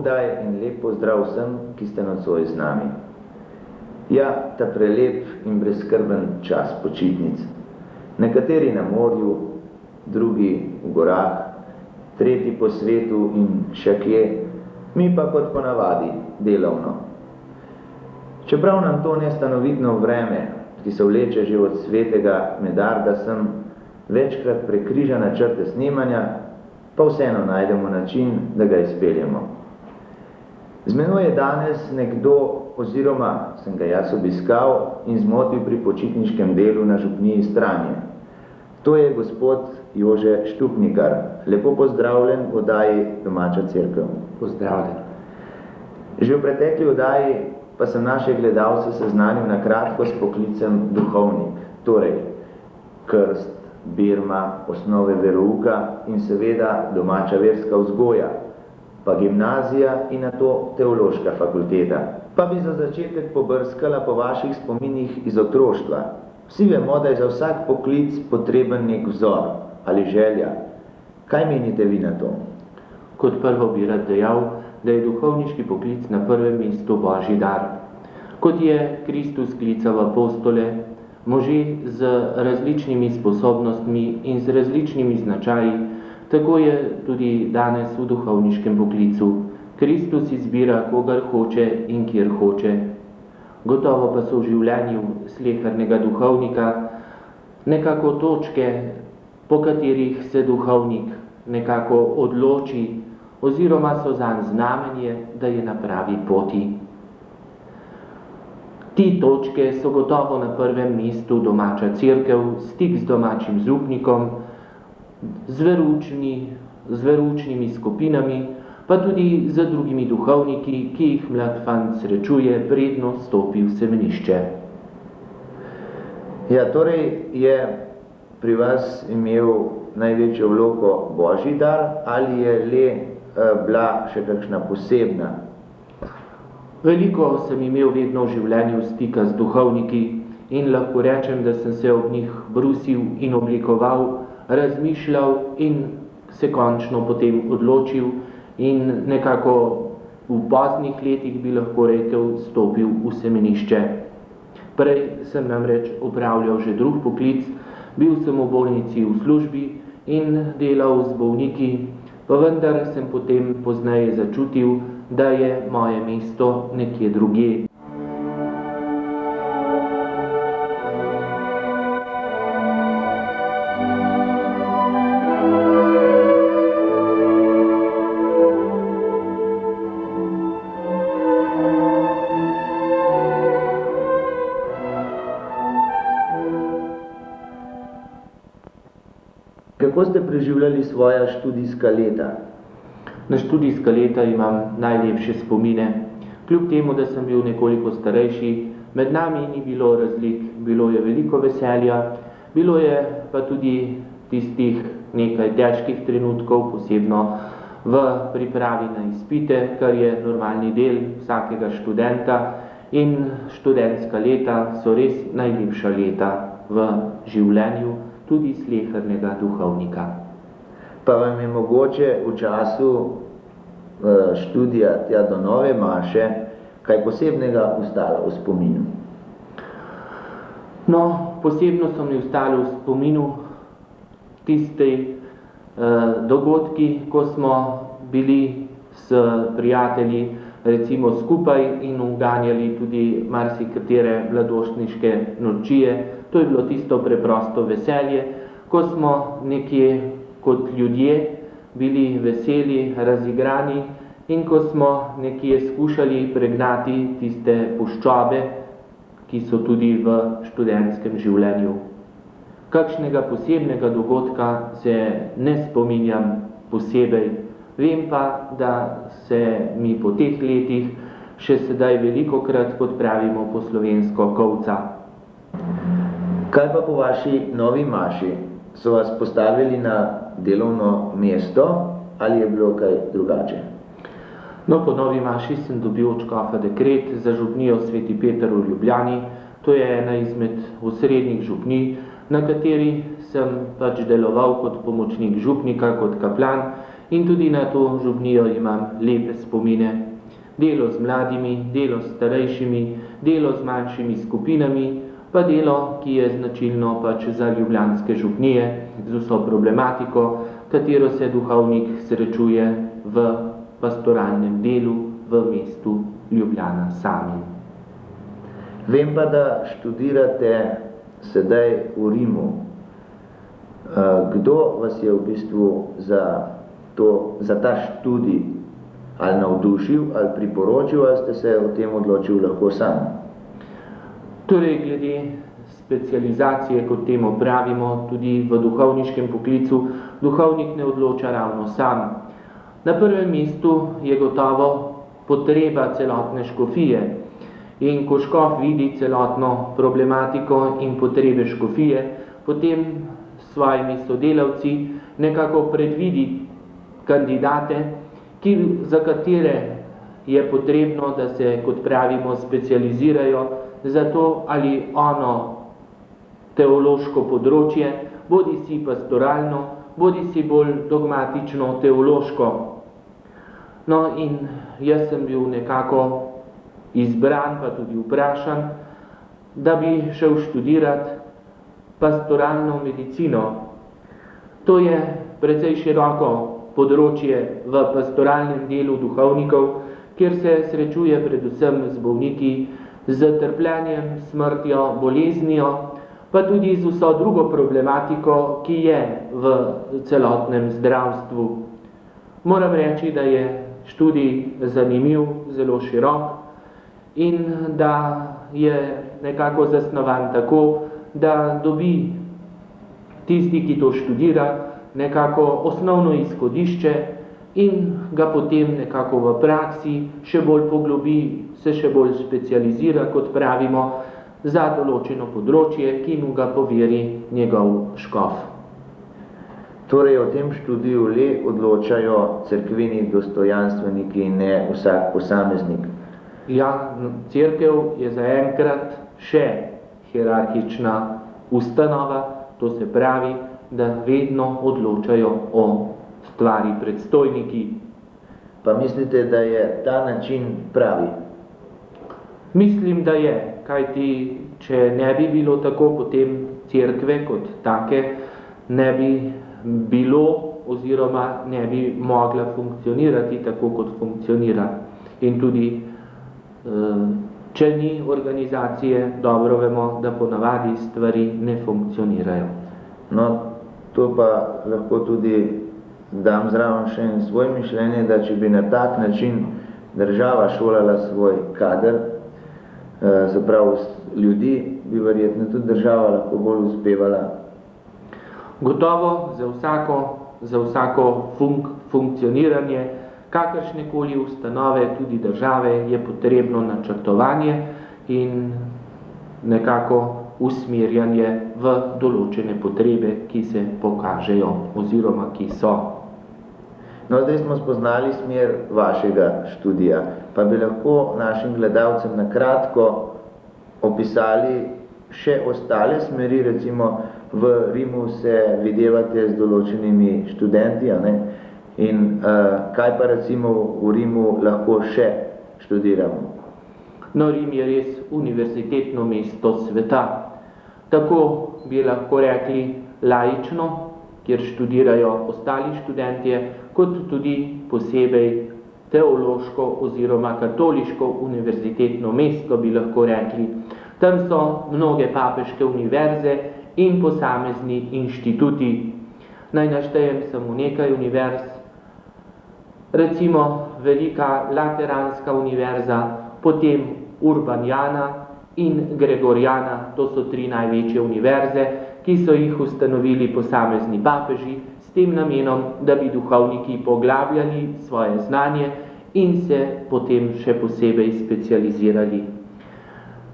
vdaj in lep pozdrav vsem, ki ste nocoj z nami. Ja, ta prelep in brezskrben čas počitnic. Nekateri na morju, drugi v gorah, tretji po svetu in še kje, mi pa kot ponavadi delovno. Čeprav nam to nestanovitno vreme, ki se vleče že od svetega Medarda sem, večkrat prekriža načrte snemanja, pa vseeno najdemo način, da ga izpeljemo. Z menoj je danes nekdo, oziroma sem ga jaz obiskal in zmotil pri počitniškem delu na župniji Stranje. To je gospod Jože Štupnikar. Lepo pozdravljen v oddaji Domača cerkev. Pozdravljen. Že v pretekli oddaji pa sem naše gledalce seznanil na kratko s poklicem duhovnik, torej krst, birma, osnove verouka in seveda domača verska vzgoja, pa gimnazija in nato teološka fakulteta. Pa bi za začetek pobrskala po vaših spominih iz otroštva. Vsi vemo, da je za vsak poklic potreben nek vzor ali želja. Kaj menite vi na to? Kot prvo bi rad dejal, da je duhovniški poklic na prvem mestu Božji dar. Kot je Kristus klical apostole, može z različnimi sposobnostmi in z različnimi značaji, tako je tudi danes v duhovniškem poklicu. Kristus izbira, kogar hoče in kjer hoče. Gotovo pa so v življenju slehernega duhovnika nekako točke, po katerih se duhovnik nekako odloči, oziroma so zanj znamenje, da je na pravi poti. Ti točke so gotovo na prvem mestu domača cerkev, stik z domačim župnikom, z veroučnimi skupinami, pa tudi z drugimi duhovniki, ki jih mlad fant srečuje, predno stopi v semenišče. Ja, torej je pri vas imel največjo vlogo Božji dar ali je le bila še kakšna posebna? Veliko sem imel vedno v življenju stika z duhovniki in lahko rečem, da sem se ob njih brusil in oblikoval, razmišljal in se končno potem odločil in nekako v poznih letih bi lahko rekel stopil v semenišče. Prej sem namreč opravljal že drug poklic, bil sem v bolnici v službi in delal z bolniki, pa vendar sem potem pozneje začutil, da je moje mesto nekje drugje. Kako ste preživljali svoja študijska leta? Na študijska leta imam najlepše spomine. Kljub temu, da sem bil nekoliko starejši, med nami ni bilo razlik, bilo je veliko veselja, bilo je pa tudi tistih nekaj težkih trenutkov, posebno v pripravi na izpite, kar je normalni del vsakega študenta in študentska leta so res najlepša leta v življenju tudi slehernega duhovnika. Pa vam je mogoče v času študija tja do nove maše kaj posebnega ostalo v spominu? No, posebno so mi ostalo v spominu tiste dogodki, ko smo bili s prijatelji recimo skupaj in uganjali tudi marsikatere mladoštniške nočije. To je bilo tisto preprosto veselje, ko smo nekje kot ljudje bili veseli, razigrani in ko smo nekje skušali pregnati tiste puščobe, ki so tudi v študentskem življenju. Kakšnega posebnega dogodka se ne spominjam posebej, vem pa, da se mi po teh letih še sedaj velikokrat, kot pravimo po slovensko, kolca. Kaj pa po vaši novi maši? So vas postavili na delovno mesto ali je bilo kaj drugače? No, po novi maši sem dobil od škofa dekret za župnijo Sveti Peter v Ljubljani. To je ena izmed osrednjih župnij, na kateri sem pač deloval kot pomočnik župnika, kot kaplan in tudi na to župnijo imam lepe spomine. Delo z mladimi, delo s starejšimi, delo z manjšimi skupinami, pa delo, ki je značilno pač za ljubljanske župnije, z vso problematiko, katero se duhovnik srečuje v pastoralnem delu v mestu Ljubljana samim. Vem pa, da študirate sedaj v Rimu. Kdo vas je v bistvu za ta študij ali navdušil, ali priporočil, ali ste se o tem odločil lahko sam? Torej, glede specializacije, kot temu pravimo, tudi v duhovniškem poklicu, duhovnik ne odloča ravno sam. Na prvem mestu je gotovo potreba celotne škofije. In ko škof vidi celotno problematiko in potrebe škofije, potem s svojimi sodelavci nekako predvidi kandidate, za katere je potrebno, da se, kot pravimo, specializirajo za to ali ono teološko področje, bodi si pastoralno, bodi si bolj dogmatično teološko. No, in jaz sem bil nekako izbran, pa tudi vprašan, da bi šel študirati pastoralno medicino. To je precej široko področje v pastoralnem delu duhovnikov, kjer se srečuje predvsem z bolniki, z trpljenjem, smrtjo, boleznijo, pa tudi z vso drugo problematiko, ki je v celotnem zdravstvu. Moram reči, da je študij zanimiv, zelo širok in da je nekako zasnovan tako, da dobi tisti, ki to študira, nekako osnovno izhodišče in ga potem nekako v praksi še bolj poglobi, se še bolj specializira, kot pravimo, za določeno področje, ki mu ga poveri njegov škof. Torej, o tem študiju le odločajo cerkveni dostojanstveniki, ne vsak posameznik. Ja, cerkev je zaenkrat še hierarhična ustanova, to se pravi, da vedno odločajo o stvari predstojniki. Pa mislite, da je ta način pravi? Mislim, da je, kajti če ne bi bilo tako, potem cerkve kot take ne bi bilo oziroma ne bi mogla funkcionirati tako, kot funkcionira. In tudi, če ni organizacije, dobro vemo, da ponavadi stvari ne funkcionirajo. No, to pa lahko tudi dam zraven še en svoj mišljenje, da če bi na tak način država šolala svoj kader, zapravo ljudi, bi verjetno tudi država lahko bolj uspevala. Gotovo za vsako funkcioniranje kakršnekoli ustanove, tudi države, je potrebno načrtovanje in nekako usmerjanje v določene potrebe, ki se pokažejo oziroma ki so. No, zdaj smo spoznali smer vašega študija, pa bi lahko našim gledalcem na kratko opisali še ostale smeri, recimo v Rimu se videvate z določenimi študenti, ne? In kaj pa recimo v Rimu lahko še študiramo? No, Rim je res univerzitetno mesto sveta. Tako bi lahko rekli laično, kjer študirajo ostali študentje, kot tudi posebej teološko oziroma katoliško univerzitetno mesto, bi lahko rekli. Tam so mnoge papeške univerze in posamezni inštituti. Naj naštejem samo nekaj univerz. Recimo Velika Lateranska univerza, potem Urbanjana in Gregoriana, to so 3 največje univerze, ki so jih ustanovili posamezni papeži s tem namenom, da bi duhovniki poglabljali svoje znanje in se potem še posebej specializirali.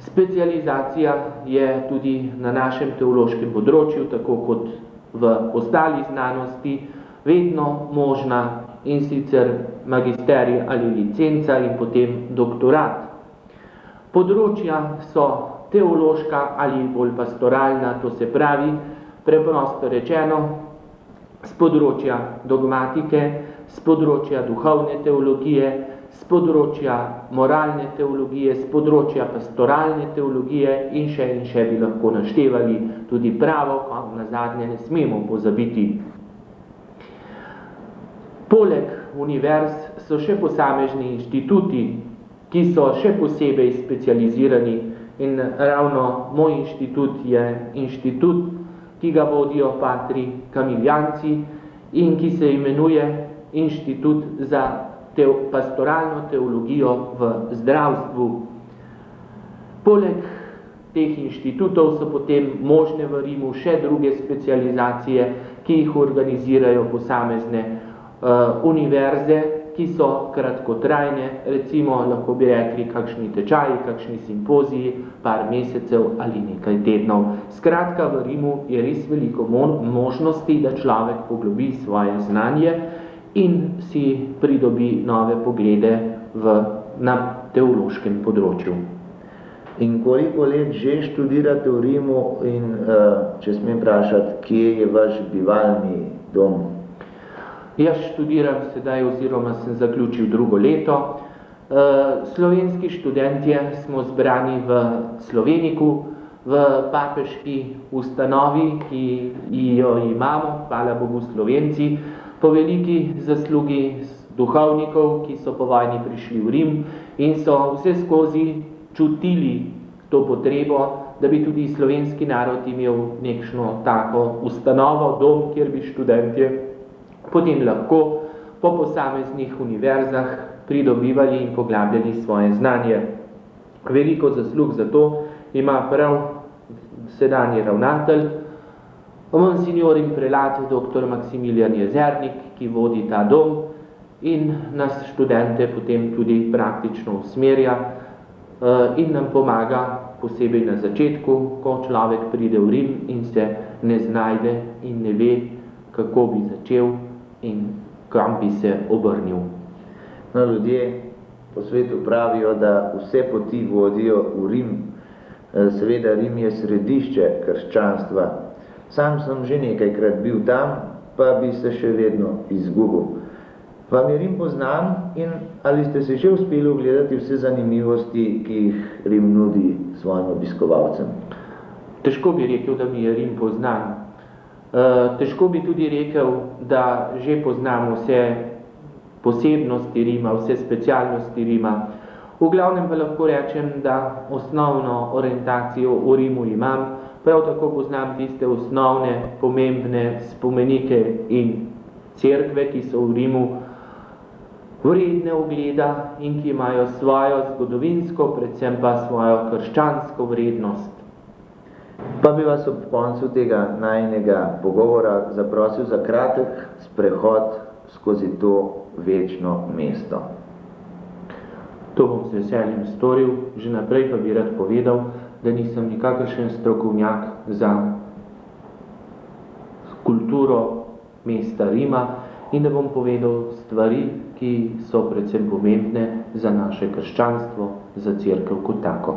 Specializacija je tudi na našem teološkem področju, tako kot v ostali znanosti, vedno možna, in sicer magisterij ali licenca in potem doktorat. Področja so teološka ali bolj pastoralna, to se pravi, preprosto rečeno, z področja dogmatike z področja duhovne teologije, z področja moralne teologije, z področja pastoralne teologije in še bi lahko naštevali tudi pravo, ko nazadnje ne smemo pozabiti. Poleg univerz so še posamezni inštituti, ki so še posebej specializirani in ravno moj inštitut je inštitut, ki ga vodijo patri Kamiljanci in ki se imenuje Inštitut za pastoralno teologijo v zdravstvu. Poleg teh inštitutov so potem možne v Rimu še druge specializacije, ki jih organizirajo posamezne univerze, ki so kratkotrajne, recimo lahko bi rekli kakšni tečaji, kakšni simpoziji, par mesecev ali nekaj tednov. Skratka, v Rimu je res veliko možnosti, da človek poglobi svoje znanje in si pridobi nove poglede na teološkem področju. In koliko let že študirate v Rimu in če smem vprašati, kje je vaš bivalni dom? Jaz študiram sedaj oziroma sem zaključil drugo leto. Slovenski študentje smo zbrani v Sloveniku, v papeški ustanovi, ki jo imamo, hvala Bogu Slovenci, po veliki zaslugi duhovnikov, ki so po vojni prišli v Rim in so vse skozi čutili to potrebo, da bi tudi slovenski narod imel nekšno tako ustanovo, dom, kjer bi študentje potem lahko po posameznih univerzah pridobivali in poglabljali svoje znanje. Veliko zaslug za to ima prav sedanji ravnatelj, monsignor in prelat dr. Maksimilijan Jezernik, ki vodi ta dom in nas študente potem tudi praktično usmerja in nam pomaga posebej na začetku, ko človek pride v Rim in se ne znajde in ne ve, kako bi začel in kam bi se obrnil. No, ljudje po svetu pravijo, da vse poti vodijo v Rim. Seveda Rim je središče krščanstva. Sam sem že nekajkrat bil tam, pa bi se še vedno izgubil. Vam je Rim poznan in ali ste se že uspeli ogledati vse zanimivosti, ki jih Rim nudi svojim obiskovalcem? Težko bi rekel, da mi je Rim poznan. Težko bi tudi rekel, da že poznam vse posebnosti Rima, vse specialnosti Rima. V glavnem pa lahko rečem, da osnovno orientacijo v Rimu imam, prav tako poznam tiste osnovne, pomembne spomenike in cerkve, ki so v Rimu vredne ogleda in ki imajo svojo zgodovinsko, predvsem pa svojo krščansko vrednost. Pa bi vas ob koncu tega najinega pogovora zaprosil za kratek sprehod skozi to večno mesto. To bom z veseljem storil, že naprej pa bi rad povedal, da nisem nikakršen strokovnjak za kulturo mesta Rima in da bom povedal stvari, ki so predvsem pomembne za naše krščanstvo, za cerkev kot tako.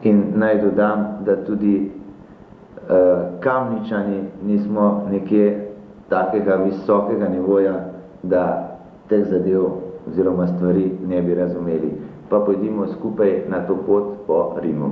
In naj dodam, da tudi Kamničani nismo nekje takega visokega nivoja, da teh zadev oziroma stvari ne bi razumeli. Pa pojdimo skupaj na to pot po Rimu.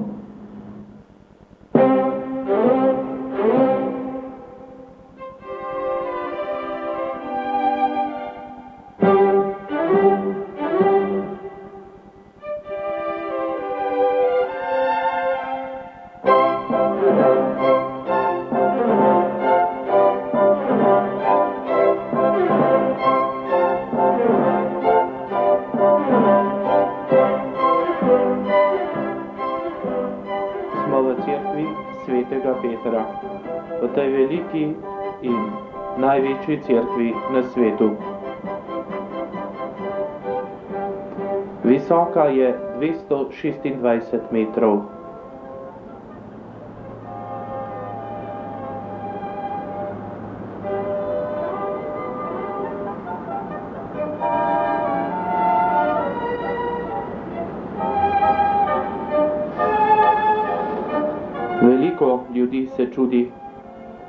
V tej veliki in največji cerkvi na svetu. Visoka je 226 metrov. Veliko ljudi se čudi,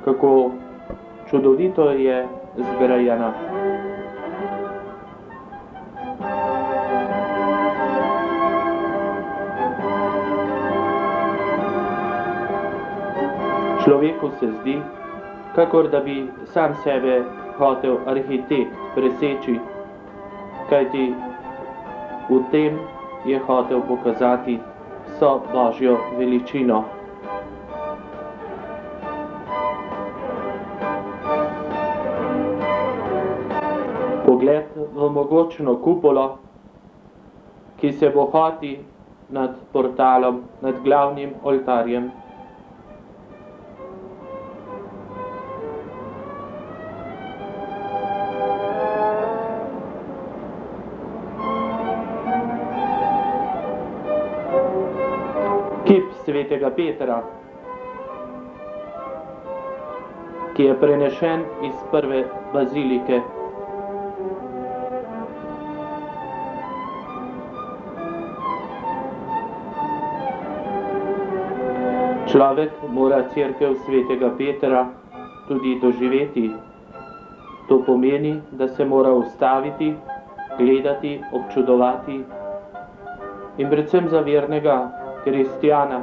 kako čudovito je zgrajena. Človeku se zdi, kakor da bi sam sebe hotel arhitekt preseči, kajti v tem je hotel pokazati vso Božjo veličino. Pogled v mogočno kupolo, ki se bohoti nad portalom, nad glavnim oltarjem. Kip svetega Petra, ki je prenešen iz prve bazilike. Človek mora cerkev svetega Petra tudi doživeti. To pomeni, da se mora ustaviti, gledati, občudovati. In predvsem za vernega kristjana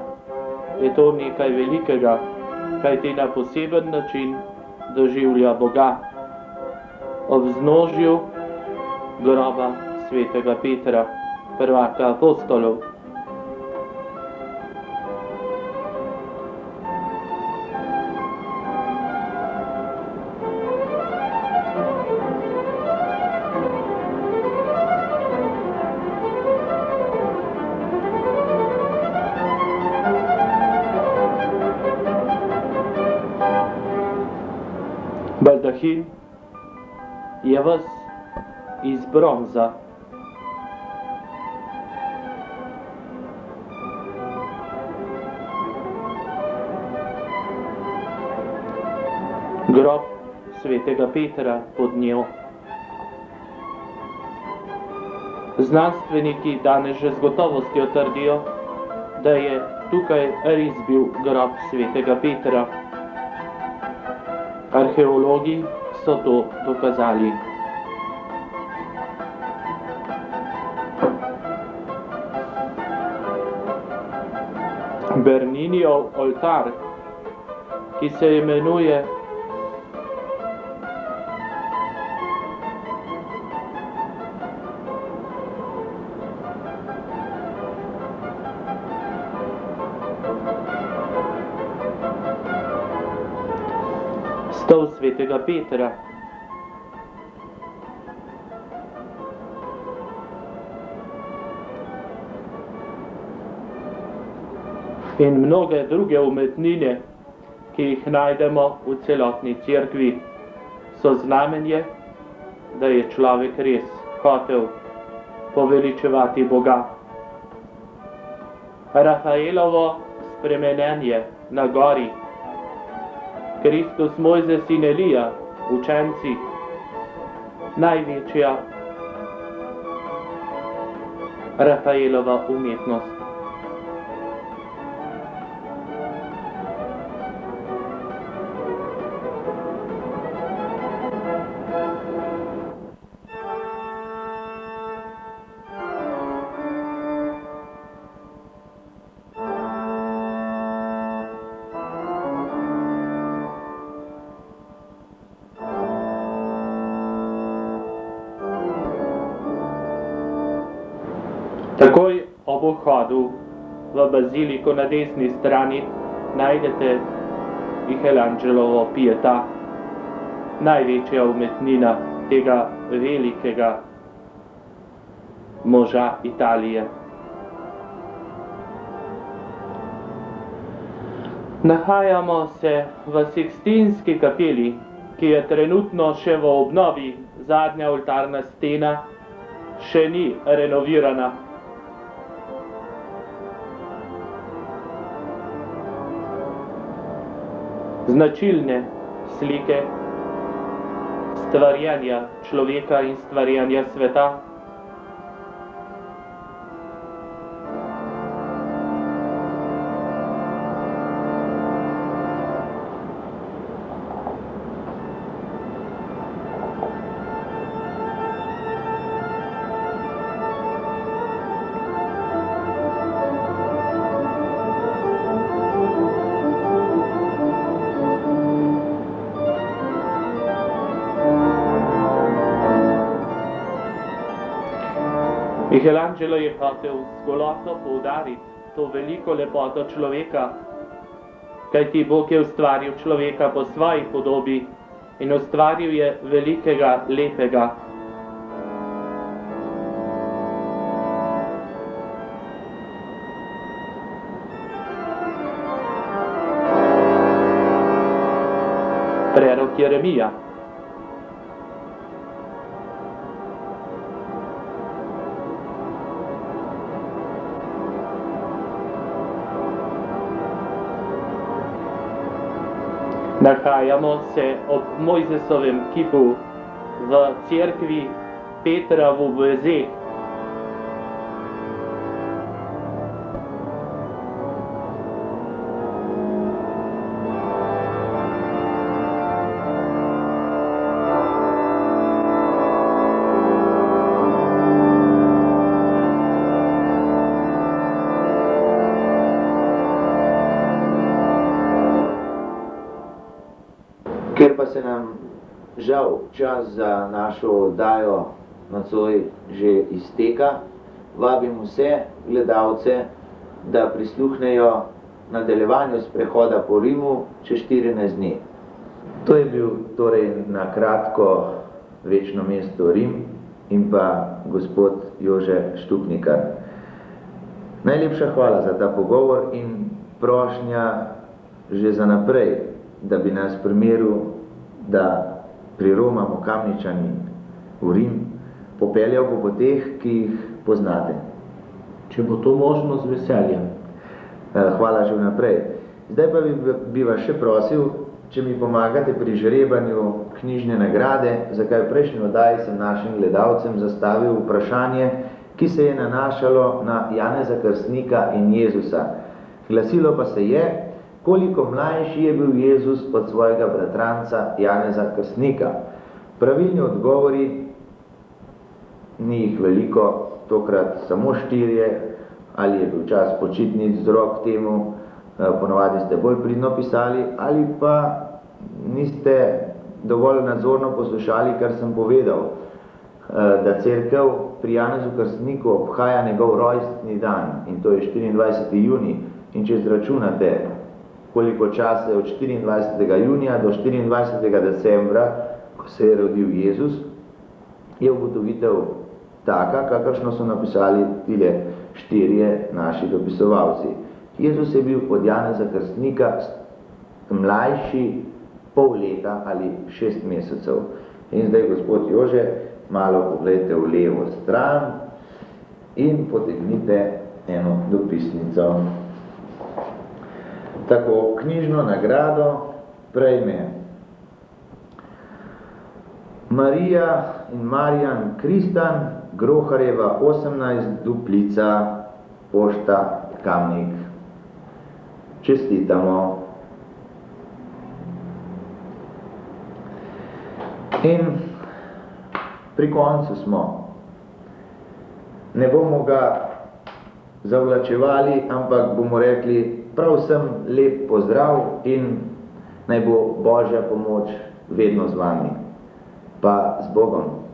je to nekaj velikega, kajti na poseben način doživlja Boga ob vznožju groba svetega Petra, prvaka apostolov. Baldahin je ves iz bronza. Grob svetega Petra pod njo. Znanstveniki danes že z gotovostjo trdijo, da je tukaj res bil grob svetega Petra. Arheologi so to dokazali. Berninijev oltar, ki se imenuje stol svetega Petra. In mnoge druge umetnine, ki jih najdemo v celotni cerkvi, so znamenje, da je človek res hotel poveličevati Boga. Rafaelovo spremenjenje na gori, Kristus, Mojzes in Elija, učenci, največja Rafaelova umetnost. Takoj ob vhodu v baziliko na desni strani najdete Michelangelovo Pietà, največja umetnina tega velikega moža Italije. Nahajamo se v Sikstinski kapeli, ki je trenutno še v obnovi. Zadnja oltarna stena še ni renovirana. Značilne slike stvarjenja človeka in stvarjenja sveta. Michelangelo je hotel s Golgoto poudariti to veliko lepoto človeka, kajti Bog je ustvaril človeka po svoji podobi in ustvaril je velikega, lepega. Prerok Jeremija. Nahajamo se ob Mojzesovem kipu v cerkvi Petra v Bezeh. Ker pa se nam žal čas za našo oddajo nocoj že izteka, vabim vse gledalce, da prisluhnejo nadaljevanju sprehoda po Rimu čez 14 dni. To je bil torej na kratko večno mesto Rim in pa gospod Jože Štupnikar. Najlepša hvala za ta pogovor in prošnja že za naprej, da bi nas v primeru, da priromamo Kamničani v Rim, popeljal po poteh, ki jih poznate. Če bo to možno, z veseljem. Hvala že vnaprej. Zdaj pa bi vas še prosil, če mi pomagate pri žrebanju knjižne nagrade, zakaj v prejšnji oddaji sem našim gledalcem zastavil vprašanje, ki se je nanašalo na Janeza Krstnika in Jezusa. Glasilo pa se je, koliko mlajši je bil Jezus od svojega bratranca Janeza Krstnika. Pravilni odgovori, ni jih veliko, tokrat samo 4, ali je bil čas počitnic vzrok temu, ponovadi ste bolj pridno pisali, ali pa niste dovolj nadzorno poslušali, kar sem povedal, da cerkev pri Janezu Krstniku obhaja njegov rojstni dan, in to je 24. junij, in če izračunate, koliko časa je od 24. junija do 24. decembra, ko se je rodil Jezus, je ugotovitev taka, kakršno so napisali tile 4 naši dopisovalci. Jezus je bil od Janeza Krstnika mlajši pol leta ali 6 mesecev. In zdaj, gospod Jože, malo pogledajte v levo stran in potegnite eno dopisnico. Tako, knjižno nagrado prejme Marija in Marjan Kristan, Groharjeva 18, Duplica, Pošta, Kamnik. Čestitamo. In pri koncu smo. Ne bomo ga zavlačevali, ampak bomo rekli prav vsem lep pozdrav in naj bo Božja pomoč vedno z vami. Pa z Bogom.